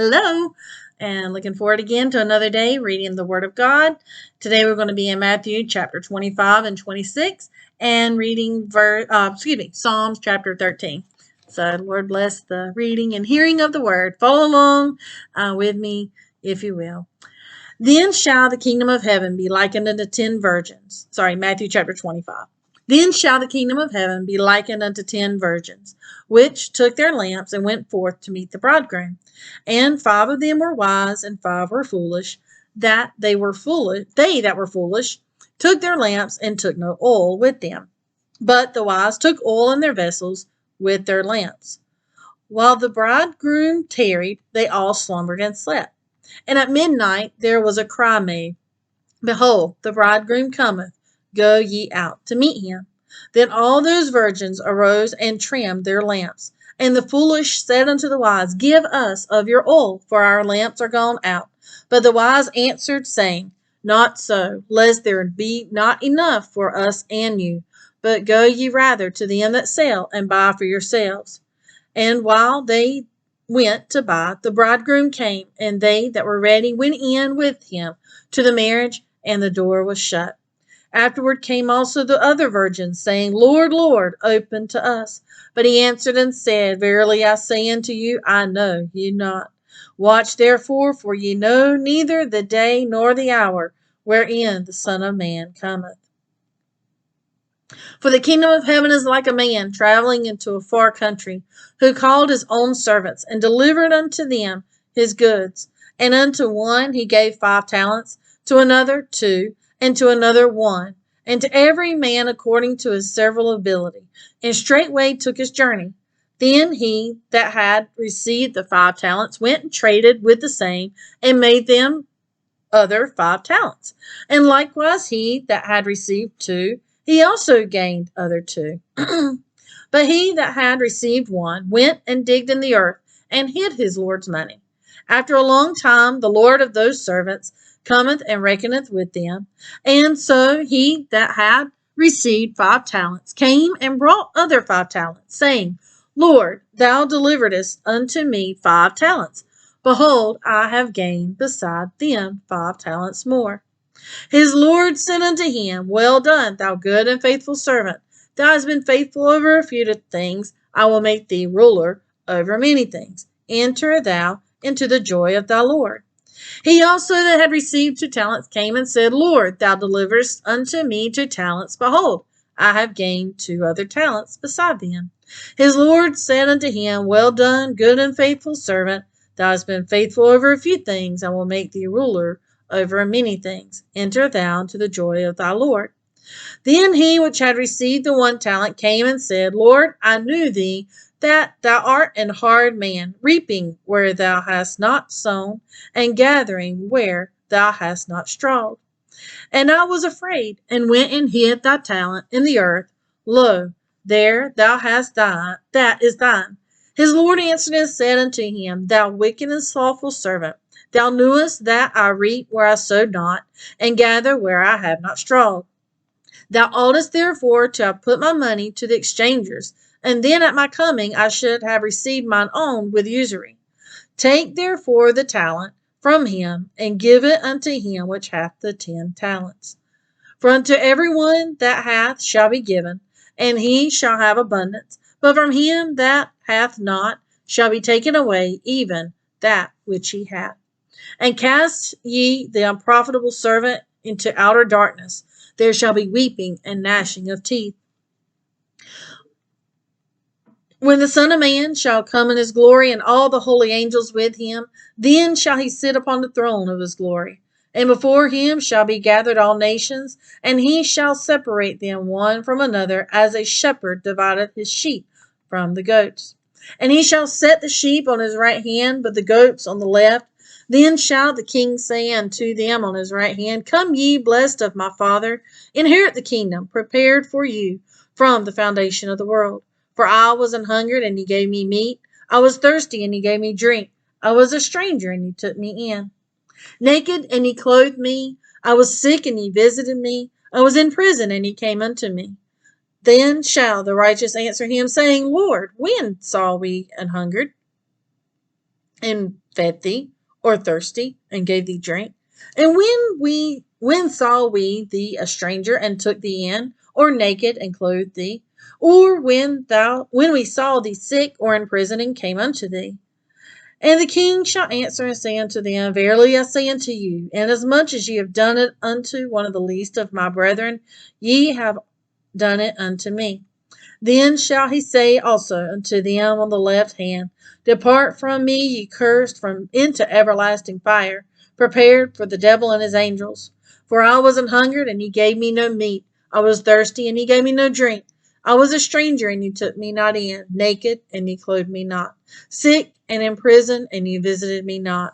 Hello, and looking forward again to another day reading the Word of God. Today we're going to be in Matthew chapter 25 and 26 and reading Psalms chapter 13. So Lord bless the reading and hearing of the Word. Follow along with me if you will. Then shall the kingdom of heaven be likened unto 10 virgins. Matthew chapter 25. Then shall the kingdom of heaven be likened unto 10 virgins, which took their lamps and went forth to meet the bridegroom. And 5 of them were wise, and 5 were foolish. They that were foolish took their lamps and took no oil with them. But the wise took oil in their vessels with their lamps. While the bridegroom tarried, they all slumbered and slept. And at midnight there was a cry made, Behold, the bridegroom cometh, go ye out to meet him. Then all those virgins arose and trimmed their lamps. And the foolish said unto the wise, Give us of your oil, for our lamps are gone out. But the wise answered, saying, Not so, lest there be not enough for us and you. But go ye rather to them that sell, and buy for yourselves. And while they went to buy, the bridegroom came, and they that were ready went in with him to the marriage, and the door was shut. Afterward came also the other virgins, saying, Lord, Lord, open to us. But he answered and said, Verily I say unto you, I know you not. Watch therefore, for ye know neither the day nor the hour wherein the Son of Man cometh. For the kingdom of heaven is like a man traveling into a far country, who called his own servants, and delivered unto them his goods. And unto one he gave 5 talents, to another 2, and to another 1, and to every man according to his several ability. And straightway took his journey. Then he that had received the 5 talents went and traded with the same, and made them other 5 talents. And likewise he that had received 2, he also gained other 2. But he that had received 1 went and digged in the earth, and hid his Lord's money. After a long time the Lord of those servants cometh and reckoneth with them. And so he that had received 5 talents came and brought other 5 talents, saying, Lord, thou deliveredst unto me 5 talents. Behold, I have gained beside them 5 talents more. His Lord said unto him, Well done, thou good and faithful servant. Thou hast been faithful over a few things. I will make thee ruler over many things. Enter thou into the joy of thy Lord. He also that had received 2 talents came and said, Lord, thou deliverest unto me 2 talents. Behold, I have gained 2 other talents beside them. His Lord said unto him, Well done, good and faithful servant. Thou hast been faithful over a few things. I will make thee ruler over many things. Enter thou into the joy of thy Lord. Then he which had received the 1 talent came and said, Lord, I knew thee, that thou art an hard man, reaping where thou hast not sown, and gathering where thou hast not strawed. And I was afraid, and went and hid thy talent in the earth. Lo, there thou hast thine, that is thine. His Lord answered and said unto him, Thou wicked and slothful servant, thou knewest that I reap where I sowed not, and gather where I have not strawed. Thou oughtest therefore to have put my money to the exchangers, and then at my coming I should have received mine own with usury. Take therefore the talent from him, and give it unto him which hath the 10 talents. For unto every one that hath shall be given, and he shall have abundance. But from him that hath not shall be taken away even that which he hath. And cast ye the unprofitable servant into outer darkness. There shall be weeping and gnashing of teeth. When the Son of Man shall come in his glory, and all the holy angels with him, then shall he sit upon the throne of his glory. And before him shall be gathered all nations, and he shall separate them one from another, as a shepherd divideth his sheep from the goats. And he shall set the sheep on his right hand, but the goats on the left. Then shall the king say unto them on his right hand, Come ye, blessed of my Father, inherit the kingdom prepared for you from the foundation of the world. For I was an hungered, and ye gave me meat. I was thirsty, and ye gave me drink. I was a stranger, and ye took me in. Naked, and ye clothed me. I was sick, and ye visited me. I was in prison, and ye came unto me. Then shall the righteous answer him, saying, Lord, when saw we an hungered, and fed thee, or thirsty, and gave thee drink? And when saw we thee a stranger, and took thee in, or naked, and clothed thee? Or when we saw thee sick, or in prison, and came unto thee? And the king shall answer and say unto them, Verily I say unto you, inasmuch as ye have done it unto one of the least of my brethren, ye have done it unto me. Then shall he say also unto them on the left hand, Depart from me, ye cursed, into everlasting fire, prepared for the devil and his angels. For I was an hungered, and ye gave me no meat. I was thirsty, and ye gave me no drink. I was a stranger, and ye took me not in. Naked, and ye clothed me not. Sick, and in prison, and ye visited me not.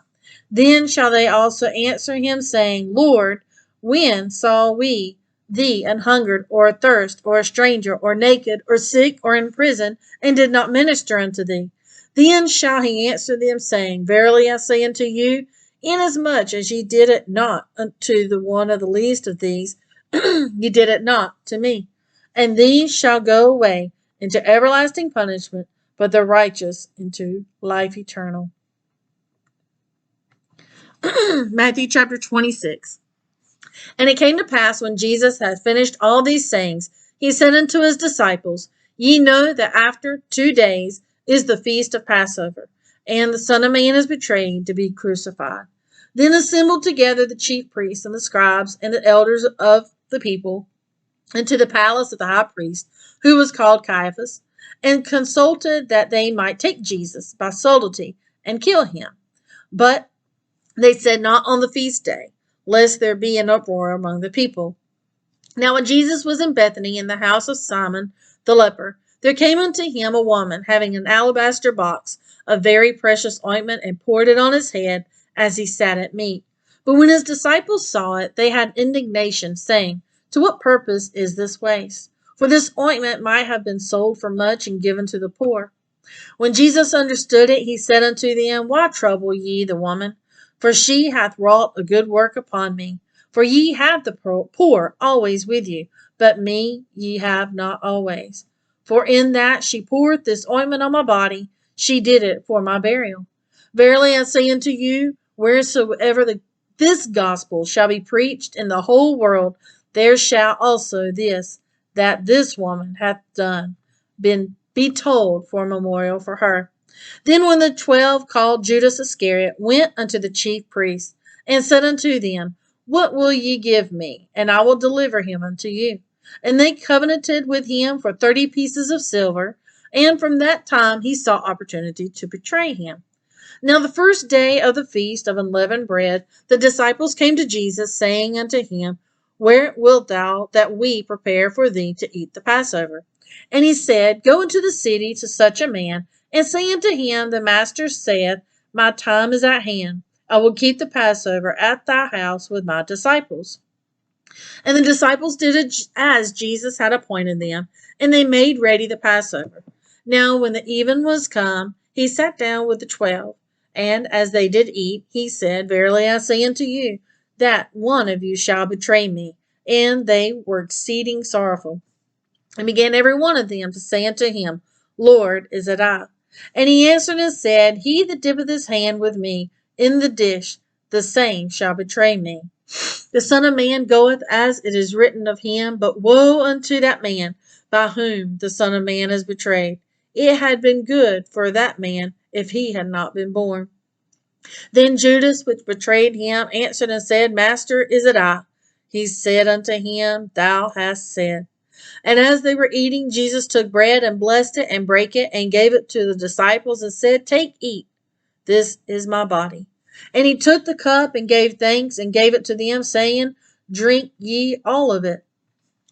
Then shall they also answer him, saying, Lord, when saw we thee an hungered, or athirst, or a stranger, or naked, or sick, or in prison, and did not minister unto thee? Then shall he answer them, saying, Verily I say unto you, inasmuch as ye did it not unto the one of the least of these, ye did it not to me. And these shall go away into everlasting punishment, but the righteous into life eternal. Matthew chapter 26. And it came to pass, when Jesus had finished all these sayings, he said unto his disciples, Ye know that after 2 days is the feast of Passover, and the Son of Man is betrayed to be crucified. Then assembled together the chief priests and the scribes and the elders of the people into the palace of the high priest, who was called Caiaphas, and consulted that they might take Jesus by subtlety and kill him. But they said, Not on the feast day, lest there be an uproar among the people. Now when Jesus was in Bethany in the house of Simon the leper, there came unto him a woman having an alabaster box of very precious ointment, and poured it on his head as he sat at meat. But when his disciples saw it, they had indignation, saying, To what purpose is this waste? For this ointment might have been sold for much and given to the poor. When Jesus understood it, he said unto them, Why trouble ye the woman? For she hath wrought a good work upon me. For ye have the poor always with you, but me ye have not always. For in that she poureth this ointment on my body, she did it for my burial. Verily I say unto you, wheresoever this gospel shall be preached in the whole world, there shall also this woman hath done, be told for a memorial for her. Then when the 12, called Judas Iscariot, went unto the chief priests, and said unto them, What will ye give me? And I will deliver him unto you. And they covenanted with him for 30 pieces of silver, and from that time he sought opportunity to betray him. Now the first day of the feast of unleavened bread, the disciples came to Jesus, saying unto him, Where wilt thou that we prepare for thee to eat the Passover? And he said, Go into the city to such a man, and say unto him, The master saith, My time is at hand. I will keep the Passover at thy house with my disciples. And the disciples did as Jesus had appointed them, and they made ready the Passover. Now when the even was come, he sat down with the 12. And as they did eat, he said, Verily I say unto you, that one of you shall betray me. And they were exceeding sorrowful. And began every one of them to say unto him, Lord, is it I? And he answered and said, He that dippeth his hand with me in the dish, the same shall betray me. The Son of Man goeth as it is written of him, but woe unto that man by whom the Son of Man is betrayed. It had been good for that man if he had not been born. Then Judas, which betrayed him, answered and said, Master, is it I? He said unto him, Thou hast said. And as they were eating, Jesus took bread and blessed it and brake it and gave it to the disciples and said, Take, eat. This is my body. And he took the cup and gave thanks and gave it to them, saying, Drink ye all of it.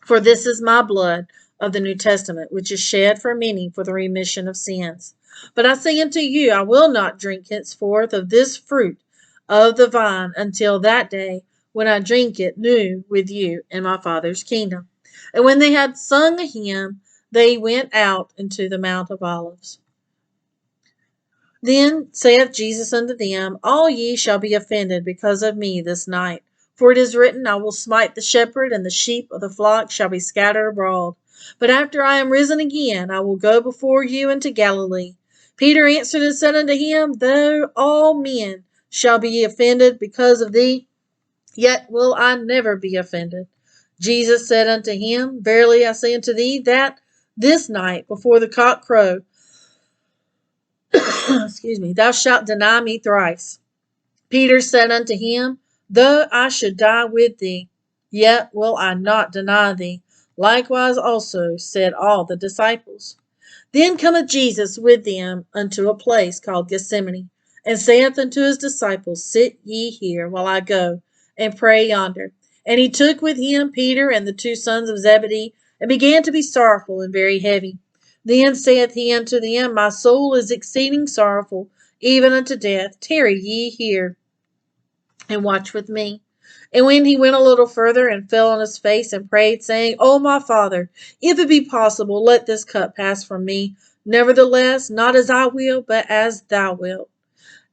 For this is my blood of the New Testament, which is shed for many for the remission of sins. But I say unto you, I will not drink henceforth of this fruit of the vine until that day when I drink it new with you in my Father's kingdom. And when they had sung a hymn, they went out into the Mount of Olives. Then saith Jesus unto them, All ye shall be offended because of me this night. For it is written, I will smite the shepherd, and the sheep of the flock shall be scattered abroad. But after I am risen again, I will go before you into Galilee. Peter answered and said unto him, Though all men shall be offended because of thee, yet will I never be offended. Jesus said unto him, Verily I say unto thee, that this night before the cock crow, thou shalt deny me thrice. Peter said unto him, Though I should die with thee, yet will I not deny thee. Likewise also said all the disciples. Then cometh Jesus with them unto a place called Gethsemane, and saith unto his disciples, Sit ye here, while I go and pray yonder. And he took with him Peter and the two sons of Zebedee, and began to be sorrowful and very heavy. Then saith he unto them, My soul is exceeding sorrowful, even unto death. Tarry ye here, and watch with me. And when he went a little further, and fell on his face, and prayed, saying, O my Father, if it be possible, let this cup pass from me. Nevertheless, not as I will, but as thou wilt.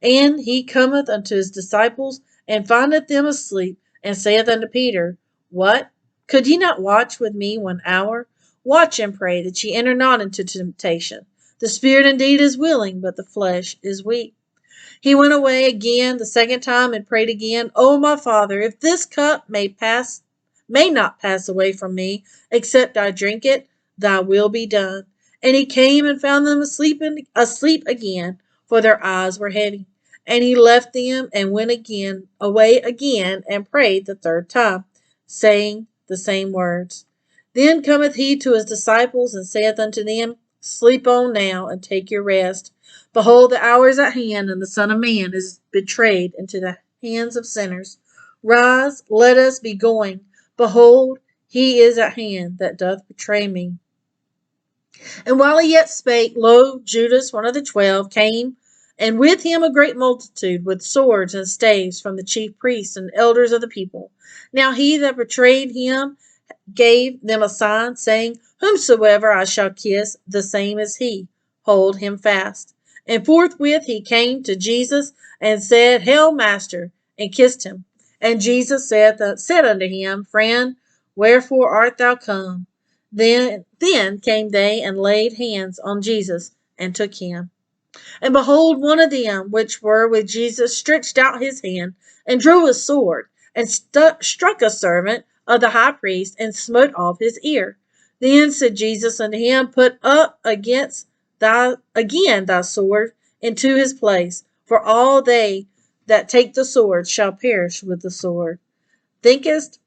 And he cometh unto his disciples, and findeth them asleep, and saith unto Peter, What? Could ye not watch with me 1 hour? Watch and pray, that ye enter not into temptation. The spirit indeed is willing, but the flesh is weak. He went away again the second time, and prayed again, O my Father, if this cup may not pass away from me, except I drink it, thy will be done. And he came and found them asleep again, for their eyes were heavy. And he left them, and went away again, and prayed the third time, saying the same words. Then cometh he to his disciples, and saith unto them, Sleep on now, and take your rest. Behold, the hour is at hand, and the Son of Man is betrayed into the hands of sinners. Rise, let us be going. Behold, he is at hand that doth betray me. And while he yet spake, lo, Judas, one of the 12, came, and with him a great multitude, with swords and staves, from the chief priests and elders of the people. Now he that betrayed him gave them a sign, saying, Whomsoever I shall kiss, the same is he. Hold him fast. And forthwith he came to Jesus, and said, Hail, Master, and kissed him. And Jesus said unto him, Friend, wherefore art thou come? Then came they, and laid hands on Jesus, and took him. And behold, one of them which were with Jesus stretched out his hand, and drew a sword, and struck a servant of the high priest, and smote off his ear. Then said Jesus unto him, Put up again thy sword into his place, for all they that take the sword shall perish with the sword. Thinkest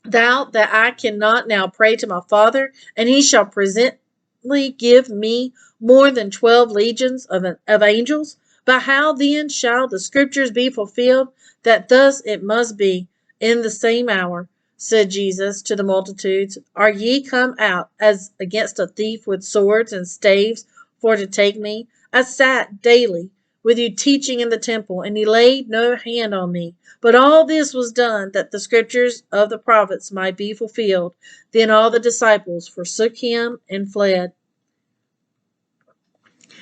thou that I cannot now pray to my Father, and he shall presently give me more than 12 legions of angels? But how then shall the scriptures be fulfilled, that thus it must be in the same hour? Said Jesus to the multitudes, Are ye come out as against a thief with swords and staves for to take me? I sat daily with you teaching in the temple, and ye laid no hand on me. But all this was done, that the scriptures of the prophets might be fulfilled. Then all the disciples forsook him and fled.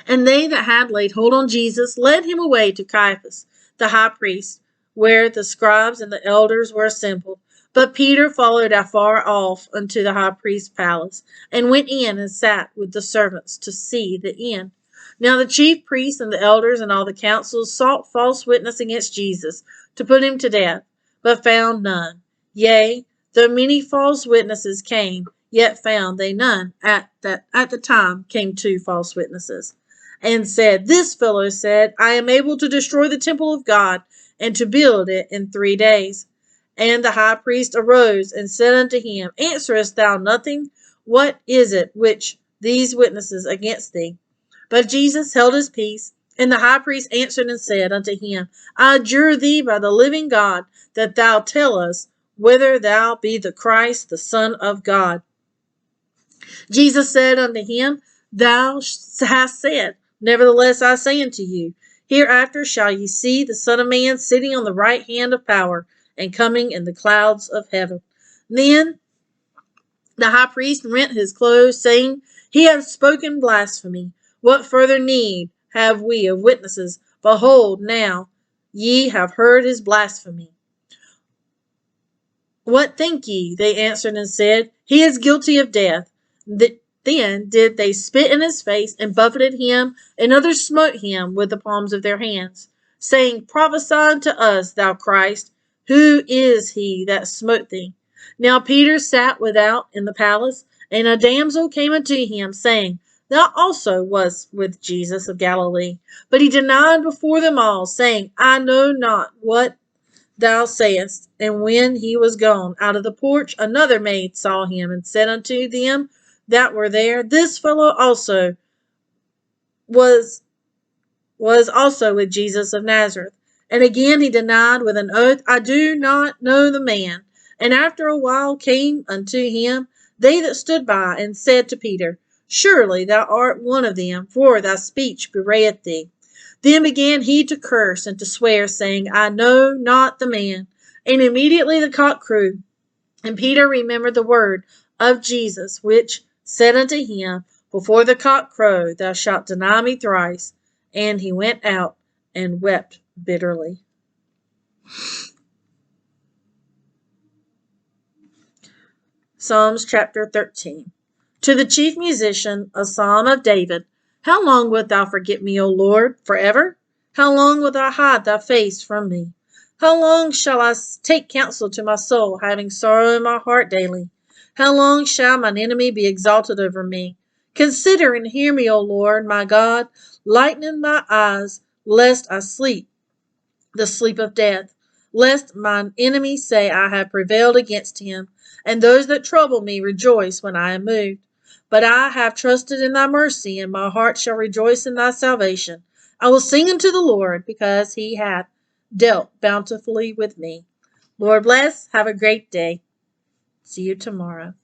And they that had laid hold on Jesus led him away to Caiaphas, the high priest, where the scribes and the elders were assembled. But Peter followed afar off unto the high priest's palace, and went in and sat with the servants to see the end. Now the chief priests and the elders and all the councils sought false witness against Jesus, to put him to death, but found none. Yea, though many false witnesses came, yet found they none. At the time came 2 false witnesses, and said, This fellow said, I am able to destroy the temple of God, and to build it in 3 days. And the high priest arose, and said unto him, Answerest thou nothing? What is it which these witnesses against thee? But Jesus held his peace. And the high priest answered and said unto him, I adjure thee by the living God, that thou tell us whether thou be the Christ, the Son of God. Jesus said unto him, Thou hast said. Nevertheless I say unto you, hereafter shall ye see the Son of Man sitting on the right hand of power, and coming in the clouds of heaven. Then the high priest rent his clothes, saying, He hath spoken blasphemy. What further need have we of witnesses? Behold, now ye have heard his blasphemy. What think ye? They answered and said, He is guilty of death. Then did they spit in his face, and buffeted him, and others smote him with the palms of their hands, saying, Prophesy unto us, thou Christ. Who is he that smote thee? Now Peter sat without in the palace, and a damsel came unto him, saying, Thou also wast with Jesus of Galilee. But he denied before them all, saying, I know not what thou sayest. And when he was gone out of the porch, another maid saw him, and said unto them that were there, This fellow also was also with Jesus of Nazareth. And again he denied with an oath, I do not know the man. And after a while came unto him they that stood by, and said to Peter, Surely thou art one of them, for thy speech bewrayeth thee. Then began he to curse and to swear, saying, I know not the man. And immediately the cock crew. And Peter remembered the word of Jesus, which said unto him, Before the cock crow, thou shalt deny me thrice. And he went out and wept bitterly. Psalms chapter 13. To the chief musician, a psalm of David. How long wilt thou forget me, O Lord? Forever? How long wilt thou hide thy face from me? How long shall I take counsel to my soul, having sorrow in my heart daily? How long shall mine enemy be exalted over me? Consider and hear me, O Lord, my God. Lighten my eyes, lest I sleep the sleep of death, lest mine enemy say I have prevailed against him, and those that trouble me rejoice when I am moved. But I have trusted in thy mercy, and my heart shall rejoice in thy salvation. I will sing unto the Lord, because he hath dealt bountifully with me. Lord bless. Have a great day. See you tomorrow.